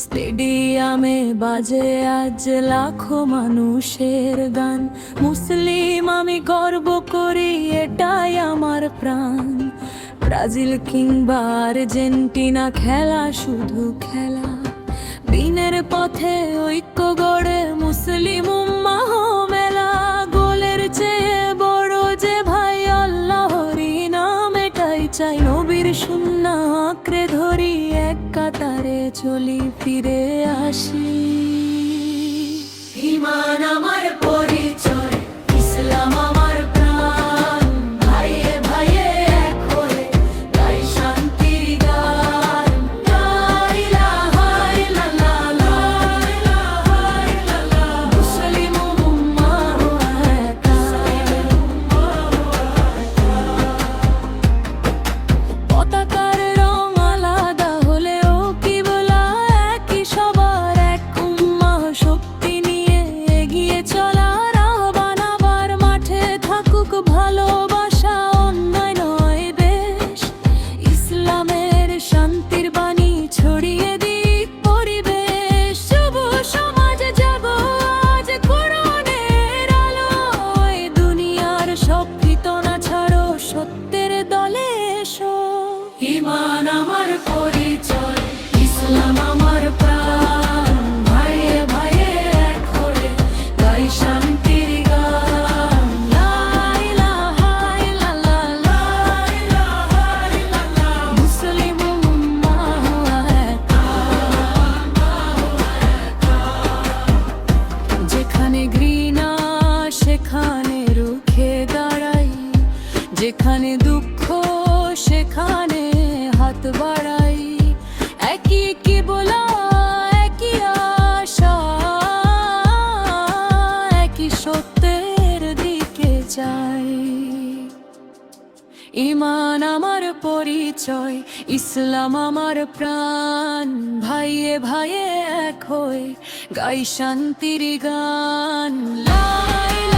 স্টেডিয়ামে বাজে আজ লাখো মানুষের গান। মুসলিম আমি গর্ব করি, এটাই আমার প্রাণ। ব্রাজিল কিংবা আর্জেন্টিনা, খেলা শুধু খেলা। দিনের পথে ঐক্য গড়ে মুসলিম উম্মাহ মেলা। গোলের চেয়ে বড় যে ভাই আল্লাহরই নাম, এটাই চাই। নবীর সুন্নাহ আঁকড়ে ধরি, এক কাতারে চলি ফিরে আসি। ঈমান আমার পরিচয়, ইসলাম আমার প্রাণ। ভাইয়ে ভাইয়ে এক হয়ে গাই শান্তির গান। লা ইলাহা ইল্লাল্লাহ, লা ইলাহা ইল্লাল্লাহ। মুসলিম উম্মাহ একা। পতাকার রং আলাদা হলেও কিবলা একই সবার। এক উম্মাহ শক্তি নিয়ে এগিয়ে চলার আহ্বান। আবার মাঠে থাকুক ভালোবাসা, অন্যায় নয় দেশ। ইসলামের শান্তির বাণী ছড়িয়ে দিক পরিবেশ। যুব সমাজ জাগো আজ কোরআনের আলোয়। দুনিয়ার সব ফিতনা ছাড়ো, সত্যের দলে এসো। ঈমান আমার পরিচয়, ইসলাম আমার প্রাণ। ভাইয়ে ভাইয়ে এক হয়ে গাই শান্তির গান। লা ইলাহা ইল্লাল্লাহ, লা ইলাহা ইল্লাল্লাহ। মুসলিম উম্মাহ একা। যেখানে ঘৃণা সেখানে রুখে দাঁড়াই। যেখানে দুঃখ সেখানে হাত বাড়াই। একই কিবলা একই আশা, একই সত্যের দিকে যাই। ঈমান আমার পরিচয়, ইসলাম আমার প্রাণ। ভাইয়ে ভাইয়ে এক হয়ে গাই শান্তির গান। লা ইলাহা